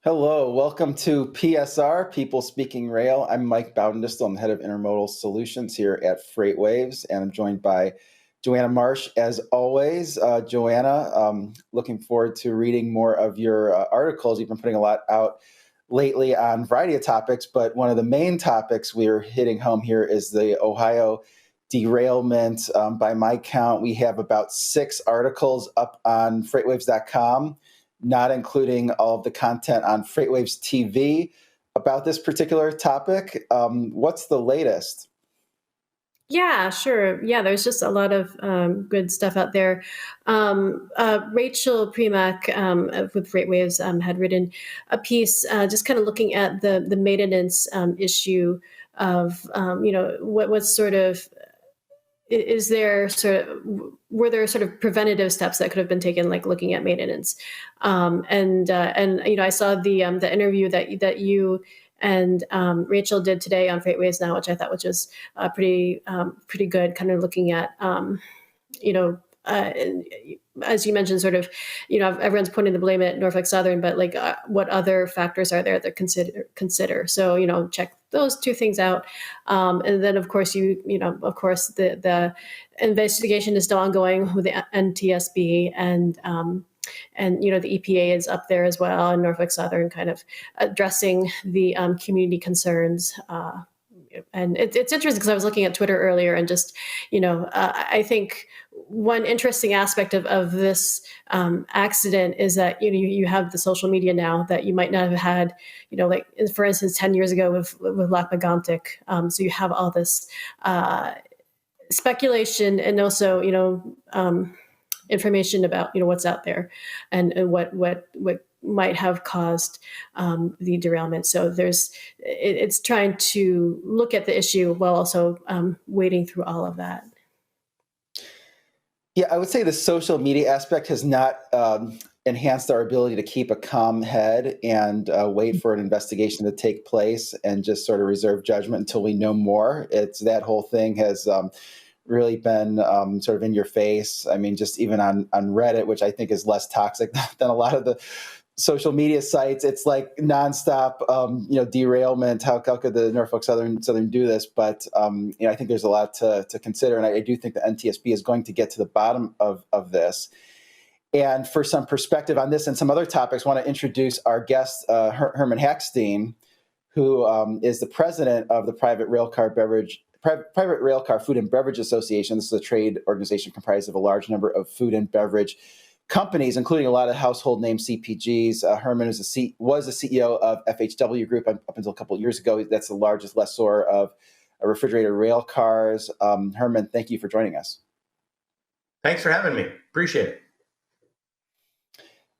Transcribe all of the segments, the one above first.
Hello, welcome to PSR, People Speaking Rail. I'm Mike Bowdendistel. I'm head of intermodal solutions here at FreightWaves, and I'm joined by Joanna Marsh, as always. Joanna, looking forward to reading more of your articles. You've been putting a lot out lately on a variety of topics, but one of the main topics we're hitting home here is the Ohio derailment. By my count, we have about 6 articles up on FreightWaves.com, not including all of the content on FreightWaves TV about this particular topic. What's the latest? Yeah, sure. Yeah, there's just a lot of good stuff out there. Rachel Premack with FreightWaves had written a piece just kind of looking at the maintenance issue of what's sort of is there sort of were there sort of preventative steps that could have been taken, like looking at maintenance, and I saw the interview that you and Rachel did today on FreightWaves Now, which I thought was just pretty good, kind of looking at you know, uh, as you mentioned, sort of, everyone's pointing the blame at Norfolk Southern, but like, what other factors are there that consider? So, check those two things out. And then, of course, the investigation is still ongoing with the NTSB, and the EPA is up there as well, and Norfolk Southern kind of addressing the community concerns. And it's interesting because I was looking at Twitter earlier, and just, I think one interesting aspect of this accident is that you have the social media now that you might not have had, like, for instance, 10 years ago with Lac-Mégantic. So you have all this speculation, and also information about what's out there, and what might have caused the derailment. So it's trying to look at the issue while also wading through all of that. Yeah, I would say the social media aspect has not enhanced our ability to keep a calm head and wait for an investigation to take place and just sort of reserve judgment until we know more. It's that whole thing has really been sort of in your face. I mean, just even on Reddit, which I think is less toxic than a lot of the social media sites, it's like nonstop, derailment. How could the Norfolk Southern do this? But I think there's a lot to consider, and I do think the NTSB is going to get to the bottom of this. And for some perspective on this and some other topics, I want to introduce our guest, Herman Hackstein, who is the president of the Private Railcar Food and Beverage Association. This is a trade organization comprised of a large number of food and beverage companies, including a lot of household name CPGs. Herman was the CEO of FHW Group up until a couple of years ago. That's the largest lessor of refrigerated rail cars. Herman, thank you for joining us. Thanks for having me. Appreciate it.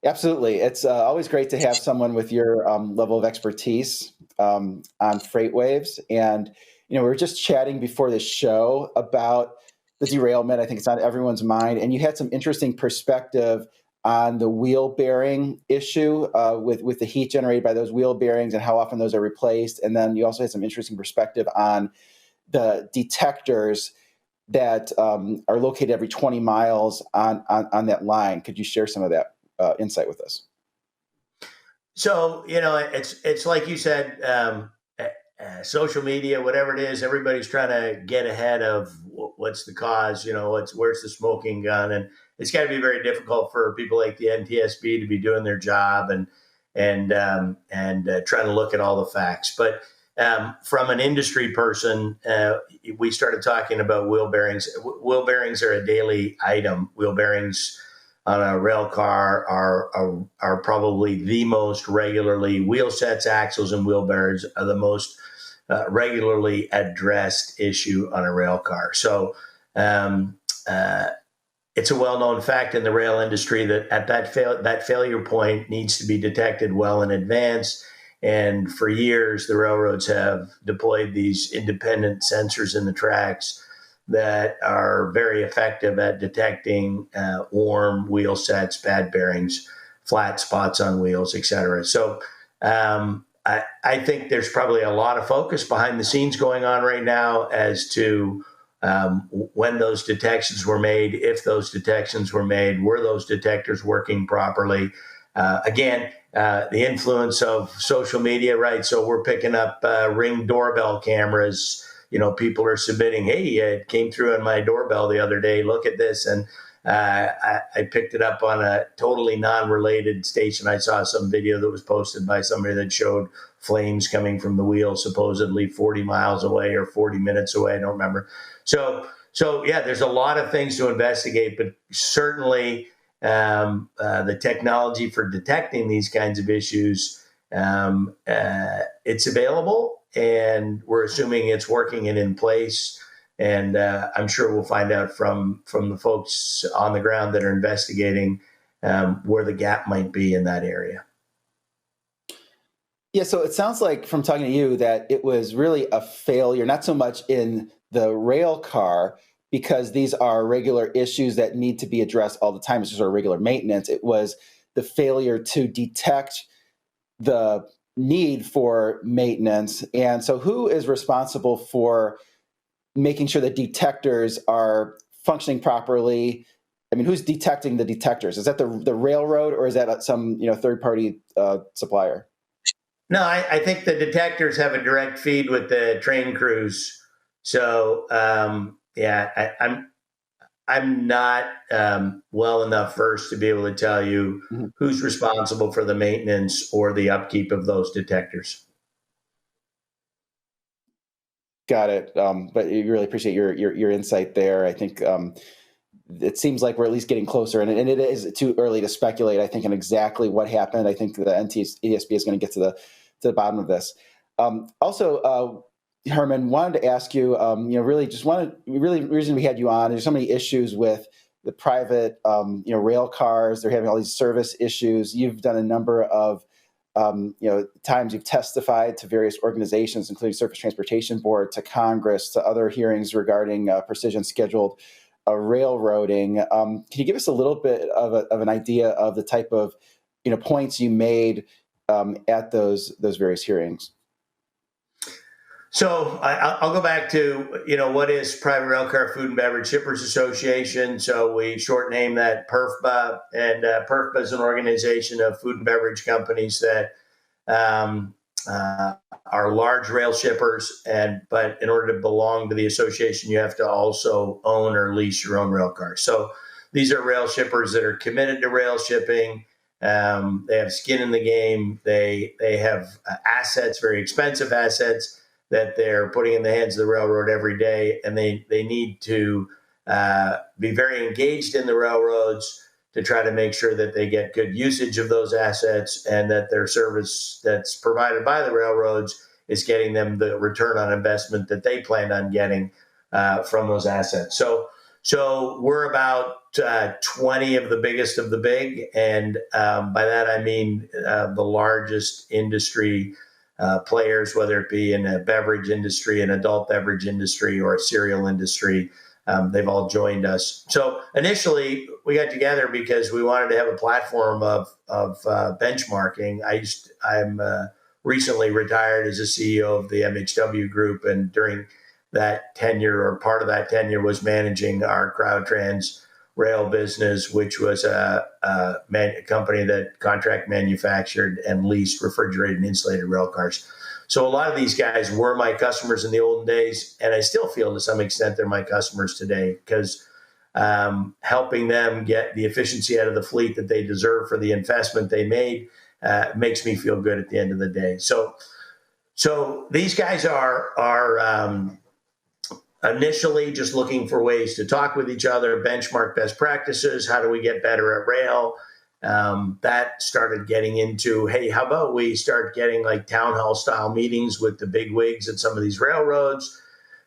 Absolutely. It's always great to have someone with your level of expertise on FreightWaves. And, we were just chatting before the show about the derailment. I think it's on everyone's mind. And you had some interesting perspective on the wheel bearing issue with the heat generated by those wheel bearings and how often those are replaced. And then you also had some interesting perspective on the detectors that are located every 20 miles on that line. Could you share some of that insight with us? So, it's like you said, social media, whatever it is, everybody's trying to get ahead of what's the cause, where's the smoking gun. And it's got to be very difficult for people like the NTSB to be doing their job and trying to look at all the facts. But from an industry person, we started talking about wheel bearings. Wheel bearings are a daily item. Wheel bearings on a rail car are probably the most regularly, wheel sets, axles, and wheel bearings are the most regularly addressed issue on a rail car. So it's a well-known fact in the rail industry that at that failure point needs to be detected well in advance. And for years, the railroads have deployed these independent sensors in the tracks that are very effective at detecting worn wheel sets, bad bearings, flat spots on wheels, et cetera. So I think there's probably a lot of focus behind the scenes going on right now as to when those detections were made, if those detections were made, were those detectors working properly? The influence of social media, right? So we're picking up Ring doorbell cameras. People are submitting, hey, it came through on my doorbell the other day. Look at this. And I picked it up on a totally non-related station. I saw some video that was posted by somebody that showed flames coming from the wheel, supposedly 40 miles away or 40 minutes away. I don't remember. So yeah, there's a lot of things to investigate, but certainly the technology for detecting these kinds of issues, it's available, and we're assuming it's working and in place. And I'm sure we'll find out from the folks on the ground that are investigating where the gap might be in that area. Yeah, so it sounds like from talking to you that it was really a failure, not so much in the rail car, because these are regular issues that need to be addressed all the time. It's just our regular maintenance. It was the failure to detect the need for maintenance. And so who is responsible for making sure that detectors are functioning properly? I mean, who's detecting the detectors? Is that the railroad, or is that some third-party supplier? No, I think the detectors have a direct feed with the train crews. So I'm not well enough versed to be able to tell you who's responsible for the maintenance or the upkeep of those detectors. Got it. But you really appreciate your insight there. I think it seems like we're at least getting closer, and it is too early to speculate, I think, on exactly what happened. I think the NTSB is going to get to the bottom of this. Also, Herman, wanted to ask you, the reason we had you on, there's so many issues with the private, rail cars. They're having all these service issues. You've done a number of, times you've testified to various organizations, including Surface Transportation Board, to Congress, to other hearings regarding precision scheduled railroading. Can you give us a little bit of an idea of the type of, points you made at those various hearings? So I'll go back to, what is Private Railcar Food and Beverage Shippers Association? So we short name that PRFBA, and PRFBA is an organization of food and beverage companies that are large rail shippers. But in order to belong to the association, you have to also own or lease your own rail car. So these are rail shippers that are committed to rail shipping. They have skin in the game. They have assets, very expensive assets, that they're putting in the hands of the railroad every day, and they need to be very engaged in the railroads to try to make sure that they get good usage of those assets, and that their service that's provided by the railroads is getting them the return on investment that they planned on getting from those assets. So we're about 20 of the biggest of the big, and by that I mean the largest industry players, whether it be in a beverage industry, an adult beverage industry, or a cereal industry. They've all joined us. So initially, we got together because we wanted to have a platform of benchmarking. I'm recently retired as a CEO of the MHW Group, and during that tenure, or part of that tenure, was managing our Crowdtrans rail business, which was a company that contract manufactured and leased refrigerated and insulated rail cars. So a lot of these guys were my customers in the olden days, and I still feel to some extent they're my customers today, because helping them get the efficiency out of the fleet that they deserve for the investment they made makes me feel good at the end of the day. So these guys are initially just looking for ways to talk with each other, benchmark best practices. How do we get better at rail? That started getting into, hey, how about we start getting like town hall style meetings with the big wigs at some of these railroads?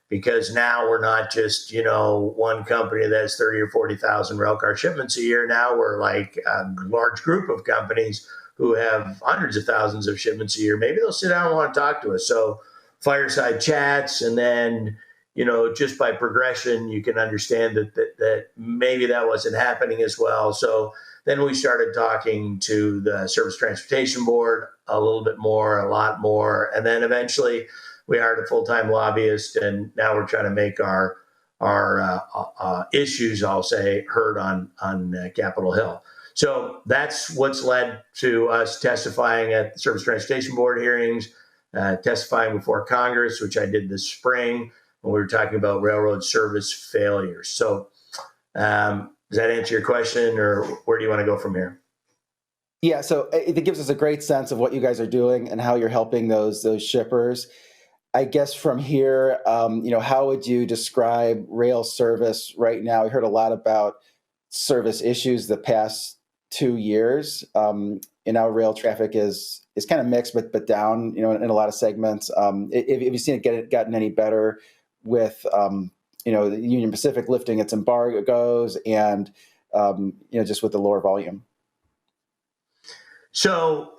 Because now we're not just, one company that has 30 or 40,000 railcar shipments a year. Now we're like a large group of companies who have hundreds of thousands of shipments a year. Maybe they'll sit down and want to talk to us. So fireside chats, and then just by progression, you can understand that maybe that wasn't happening as well. So then we started talking to the Surface Transportation Board a little bit more, a lot more. And then eventually we hired a full-time lobbyist, and now we're trying to make our issues, I'll say, heard on Capitol Hill. So that's what's led to us testifying at the Surface Transportation Board hearings, testifying before Congress, which I did this spring when we were talking about railroad service failures. So does that answer your question, or where do you want to go from here? Yeah, so it gives us a great sense of what you guys are doing and how you're helping those shippers. I guess from here, how would you describe rail service right now? We heard a lot about service issues the past 2 years. Now rail traffic is kind of mixed, but down, in a lot of segments. Have you seen it gotten any better with, the Union Pacific lifting its embargoes and, just with the lower volume? So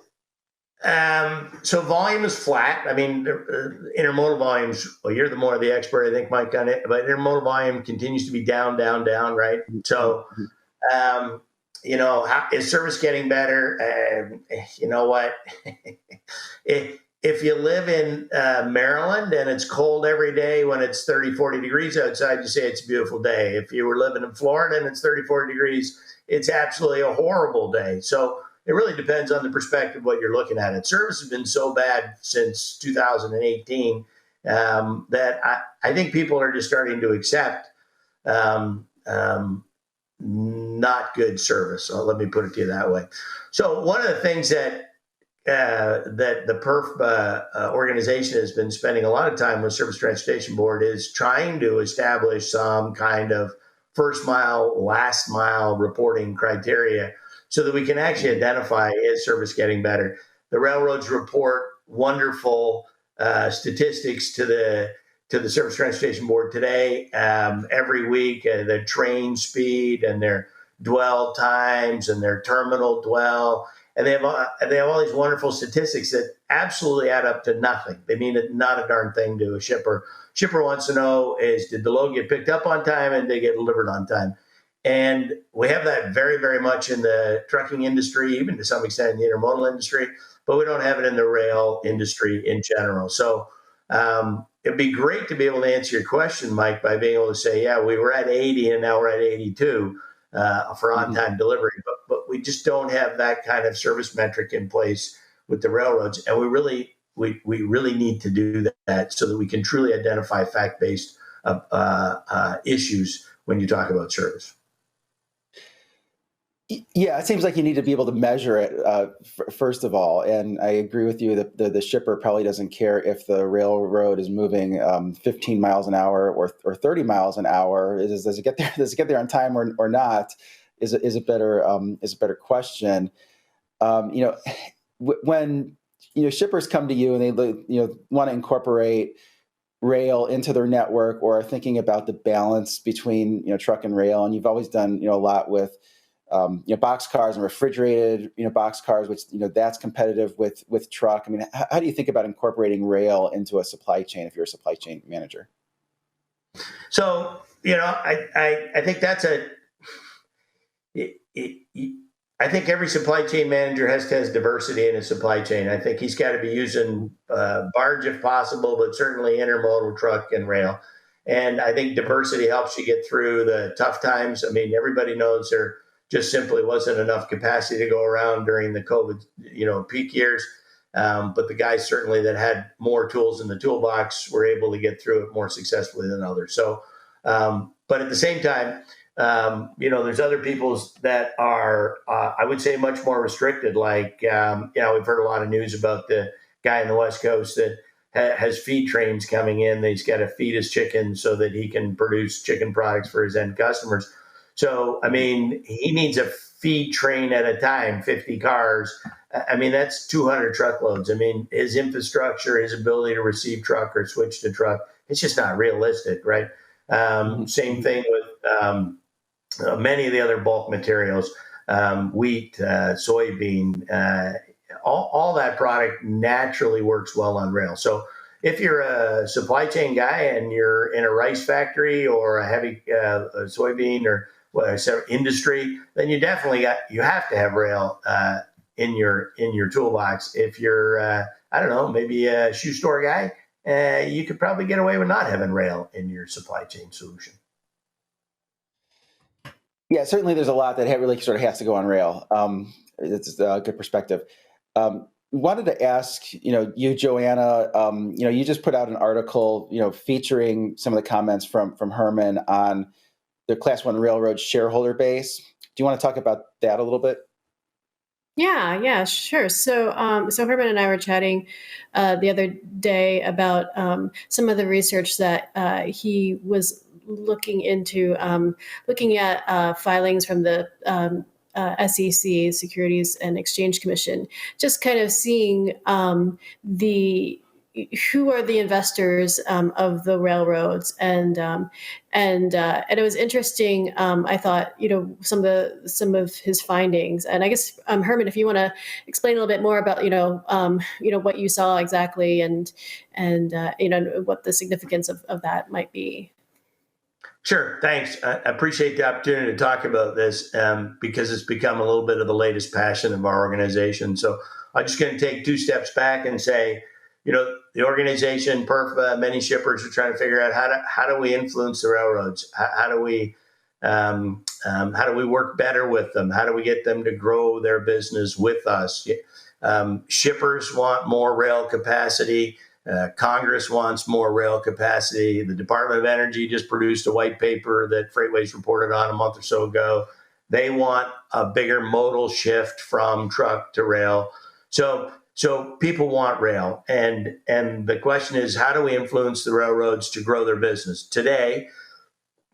volume is flat. I mean, intermodal volumes, well, you're the more the expert, I think, Mike, on it, but intermodal volume continues to be down, right? So, is service getting better? You know what? If you live in Maryland and it's cold every day when it's 30, 40 degrees outside, you say it's a beautiful day. If you were living in Florida and it's 30, 40 degrees, it's absolutely a horrible day. So it really depends on the perspective what you're looking at. And service has been so bad since 2018 that I think people are just starting to accept not good service. So let me put it to you that way. So one of the things that the PERF organization has been spending a lot of time with Surface Transportation Board is trying to establish some kind of first mile, last mile reporting criteria so that we can actually identify, is service getting better? The railroads report wonderful statistics to the Surface Transportation Board today, every week, their train speed and their dwell times and their terminal dwell. And they have all these wonderful statistics that absolutely add up to nothing. They mean not a darn thing to a shipper. Shipper wants to know did the load get picked up on time and did they get delivered on time? And we have that very, very much in the trucking industry, even to some extent in the intermodal industry, but we don't have it in the rail industry in general. So it'd be great to be able to answer your question, Mike, by being able to say, yeah, we were at 80 and now we're at 82 for on-time delivery, but we just don't have that kind of service metric in place with the railroads. And we really need to do that so that we can truly identify fact-based issues when you talk about service. Yeah, it seems like you need to be able to measure it, first of all. And I agree with you that the shipper probably doesn't care if the railroad is moving 15 miles an hour or 30 miles an hour. Does it get there? Does it get there on time or not? Is a better question. When shippers come to you and they want to incorporate rail into their network or are thinking about the balance between truck and rail, and you've always done a lot with box cars and refrigerated, box cars, which, that's competitive with truck. I mean, how do you think about incorporating rail into a supply chain if you're a supply chain manager? So, I think that's I think every supply chain manager has to have diversity in his supply chain. I think he's got to be using barge if possible, but certainly intermodal, truck, and rail. And I think diversity helps you get through the tough times. I mean, everybody knows there just simply wasn't enough capacity to go around during the COVID, peak years. But the guys certainly that had more tools in the toolbox were able to get through it more successfully than others. So, but at the same time, there's other peoples that are, I would say, much more restricted. Like, we've heard a lot of news about the guy in the West Coast that has feed trains coming in. He's got to feed his chickens so that he can produce chicken products for his end customers. So, I mean, he needs a feed train at a time, 50 cars. I mean, that's 200 truckloads. I mean, his infrastructure, his ability to receive truck or switch to truck, it's just not realistic, right? Same thing with many of the other bulk materials, wheat, soybean, all that product naturally works well on rail. So if you're a supply chain guy and you're in a rice factory or a heavy soybean or industry, then you have to have rail in your toolbox. If you're I don't know, maybe a shoe store guy, you could probably get away with not having rail in your supply chain solution. Yeah, certainly there's a lot that really sort of has to go on rail. It's a good perspective. Wanted to ask, you, Joanna, you just put out an article, featuring some of the comments from Herman on the Class 1 railroad shareholder base. Do you want to talk about that a little bit? Yeah, sure. So Herman and I were chatting the other day about some of the research that he was looking into, looking at filings from the SEC, Securities and Exchange Commission, just kind of seeing the who are the investors of the railroads, and it was interesting. I thought, some of his findings, and I guess, Herman, if you want to explain a little bit more about what you saw exactly, and what the significance of that might be. Sure, thanks. I appreciate the opportunity to talk about this because it's become a little bit of the latest passion of our organization. So I'm just going to take two steps back and say, the organization, PERFA, many shippers are trying to figure out how do we influence the railroads? How do we work better with them? How do we get them to grow their business with us? Shippers want more rail capacity. Congress wants more rail capacity. The Department of Energy just produced a white paper that FreightWaves reported on a month or so ago. They want a bigger modal shift from truck to rail. So people want rail, and the question is, how do we influence the railroads to grow their business? Today,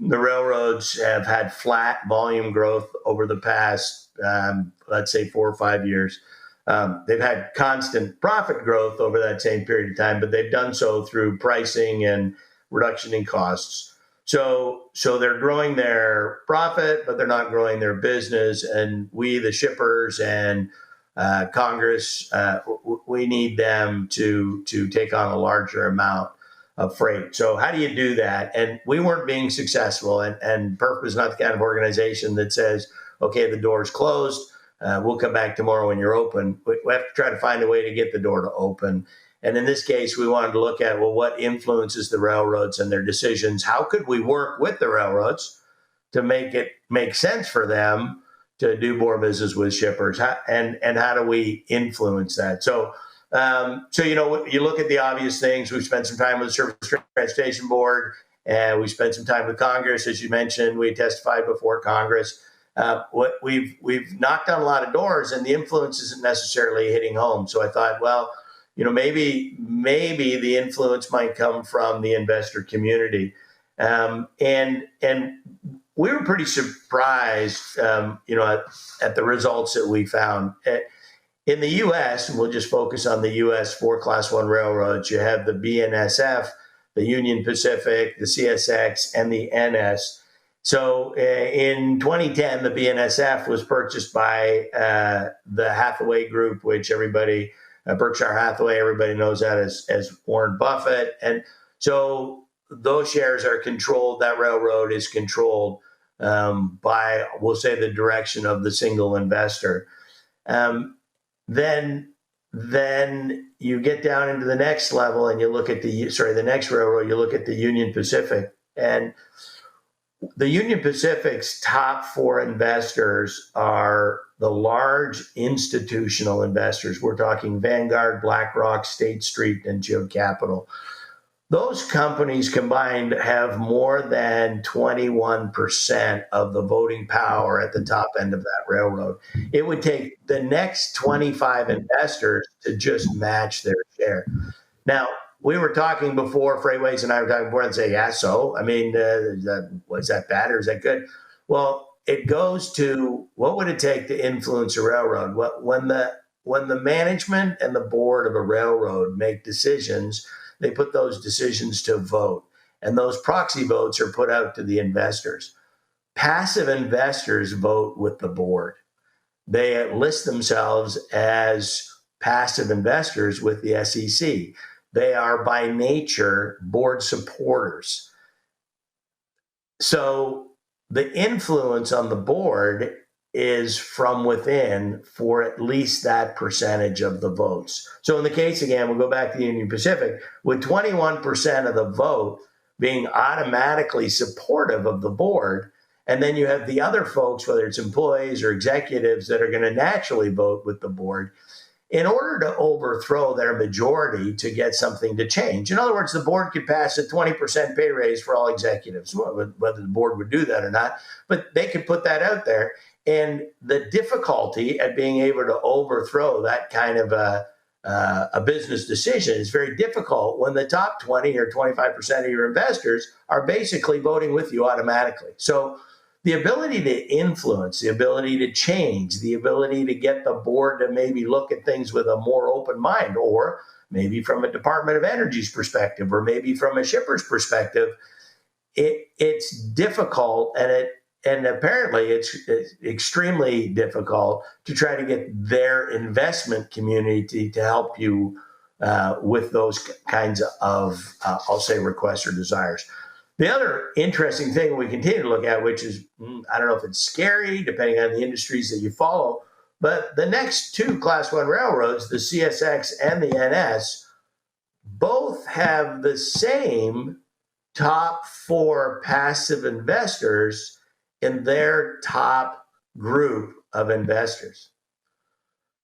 the railroads have had flat volume growth over the past, let's say, 4 or 5 years. They've had constant profit growth over that same period of time, but they've done so through pricing and reduction in costs. So they're growing their profit, but they're not growing their business. And we, the shippers and Congress, we need them to take on a larger amount of freight. So how do you do that? And we weren't being successful. And PERF is not the kind of organization that says, okay, the door's closed. We'll come back tomorrow when you're open. We have to try to find a way to get the door to open. And in this case, we wanted to look at, well, what influences the railroads and their decisions? How could we work with the railroads to make it make sense for them to do more business with shippers? And how do we influence that? So you look at the obvious things. We've spent some time with the Surface Transportation Board, and we spent some time with Congress. As you mentioned, we testified before Congress. We've knocked on a lot of doors, and the influence isn't necessarily hitting home. So I thought, well, maybe the influence might come from the investor community, and we were pretty surprised, at the results that we found. In the U.S., and we'll just focus on the U.S. 4 Class 1 railroads, you have the BNSF, the Union Pacific, the CSX, and the NS. So in 2010, the BNSF was purchased by the Hathaway Group, which Berkshire Hathaway, everybody knows that as Warren Buffett. And so those shares are controlled. That railroad is controlled by, we'll say, the direction of the single investor. Then you get down into the next level and you look at the next railroad, you look at the Union Pacific. And the Union Pacific's top 4 investors are the large institutional investors. We're talking Vanguard, BlackRock, State Street, and Jim Capital. Those companies combined have more than 21% of the voting power at the top end of that railroad. It would take the next 25 investors to just match their share. Now, we were talking before, FreightWaves and I were talking before, and say, yeah, so, was that bad or is that good? Well, it goes to, what would it take to influence a railroad? When the management and the board of a railroad make decisions, they put those decisions to vote, and those proxy votes are put out to the investors. Passive investors vote with the board. They list themselves as passive investors with the SEC. They are by nature board supporters. So the influence on the board is from within for at least that percentage of the votes. So in the case, again, we'll go back to the Union Pacific, with 21% of the vote being automatically supportive of the board And then you have the other folks, whether it's employees or executives, that are going to naturally vote with the board in order to overthrow their majority to get something to change. In other words, the board could pass a 20% pay raise for all executives, whether the board would do that or not, but they could put that out there. And the difficulty at being able to overthrow that kind of a business decision is very difficult when the top 20 or 25% of your investors are basically voting with you automatically. So the ability to influence, the ability to change, the ability to get the board to maybe look at things with a more open mind, or maybe from a Department of Energy's perspective, or maybe from a shipper's perspective, it's difficult, and apparently it's extremely difficult to try to get their investment community to help you with those kinds of, I'll say, requests or desires. The other interesting thing we continue to look at, which is, I don't know if it's scary, depending on the industries that you follow, but the next two Class 1 railroads, the CSX and the NS, both have the same top 4 passive investors in their top group of investors.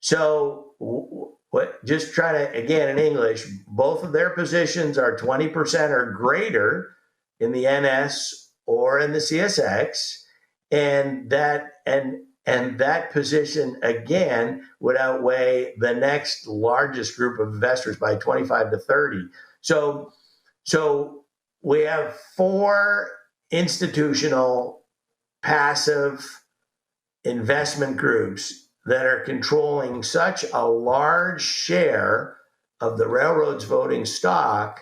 So just try to, again, in English, both of their positions are 20% or greater in the NS or in the CSX, and that position again would outweigh the next largest group of investors by 25 to 30. So we have 4 institutional passive investment groups that are controlling such a large share of the railroad's voting stock.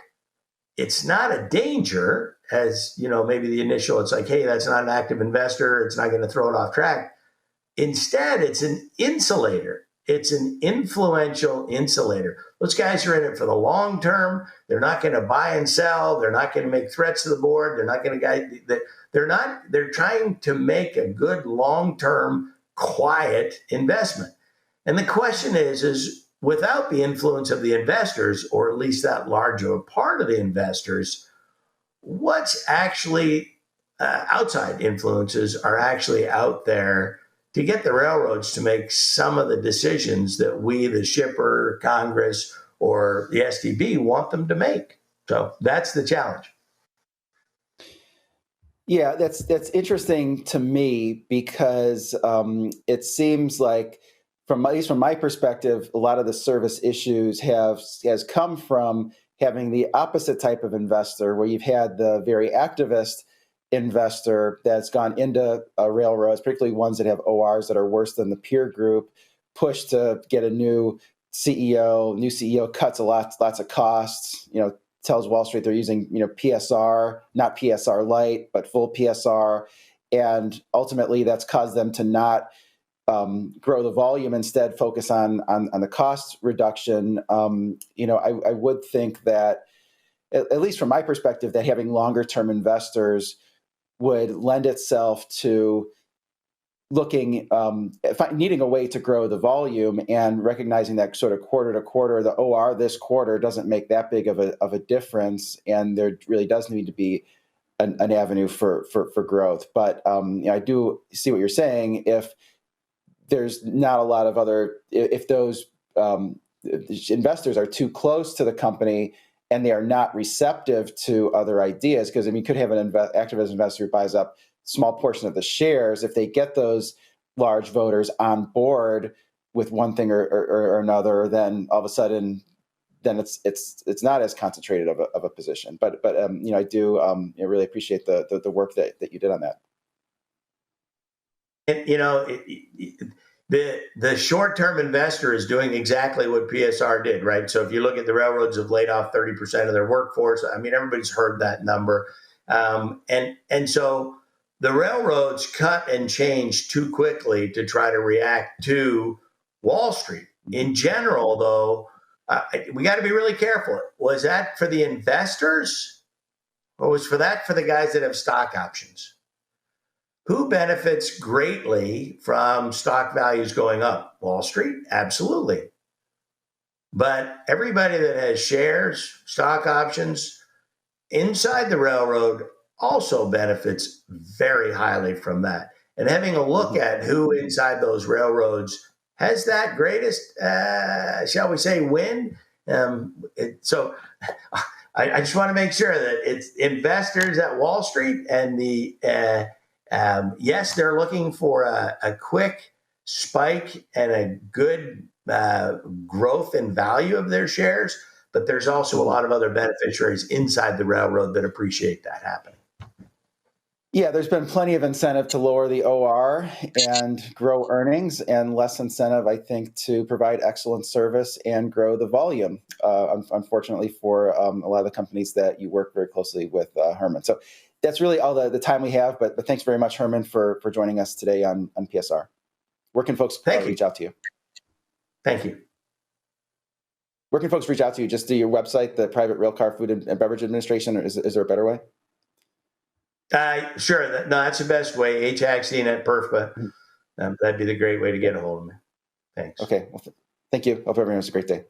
It's not a danger, as maybe the initial, it's like, hey, that's not an active investor, it's not going to throw it off track. Instead, it's an insulator. It's an influential insulator. Those guys are in it for the long term. They're not going to buy and sell. They're not going to make threats to the board. They're not going to guide. They're trying to make a good long-term, quiet investment. And the question is without the influence of the investors, or at least that large of a part of the investors, what's actually outside influences are actually out there to get the railroads to make some of the decisions that we, the shipper, Congress, or the STB, want them to make. So that's the challenge. Yeah, that's interesting to me because it seems like, at least from my perspective, a lot of the service issues has come from having the opposite type of investor, where you've had the very activist investor that's gone into railroads, particularly ones that have ORs that are worse than the peer group, push to get a new CEO. New CEO cuts lots of costs. Tells Wall Street they're using PSR, not PSR light, but full PSR, and ultimately that's caused them to not grow the volume, instead focus on the cost reduction. I would think that, at least from my perspective, that having longer term investors would lend itself to looking, needing a way to grow the volume, and recognizing that sort of quarter to quarter, the OR this quarter doesn't make that big of a difference, and there really does need to be an avenue for growth. But I do see what you're saying. If there's not a lot of if those investors are too close to the company and they are not receptive to other ideas, because you could have an activist investor who buys up a small portion of the shares. If they get those large voters on board with one thing or another, then all of a sudden, then it's not as concentrated of a position. But I do really appreciate the work that you did on that. And the short-term investor is doing exactly what PSR did, right? So if you look at the railroads have laid off 30% of their workforce, everybody's heard that number. And so the railroads cut and changed too quickly to try to react to Wall Street. In general, though, we got to be really careful. Was that for the investors, or was for the guys that have stock options? Who benefits greatly from stock values going up? Wall Street? Absolutely. But everybody that has shares, stock options inside the railroad also benefits very highly from that. And having a look at who inside those railroads has that greatest, shall we say, win. So I just want to make sure that it's investors at Wall Street and yes, they're looking for a quick spike and a good growth in value of their shares, but there's also a lot of other beneficiaries inside the railroad that appreciate that happening. Yeah, there's been plenty of incentive to lower the OR and grow earnings, and less incentive, I think, to provide excellent service and grow the volume, unfortunately, for a lot of the companies that you work very closely with, Herman. So that's really all the time we have, but thanks very much, Herman, for joining us today on PSR. Where can folks reach out to you? Thank you. Where can folks reach out to you? Just to your website, the Private Railcar Food and Beverage Administration, or is there a better way? Sure. No, that's the best way. HAXine at PERFA. That'd be the great way to get a hold of me. Thanks. Okay. Well, thank you. Hope everyone has a great day.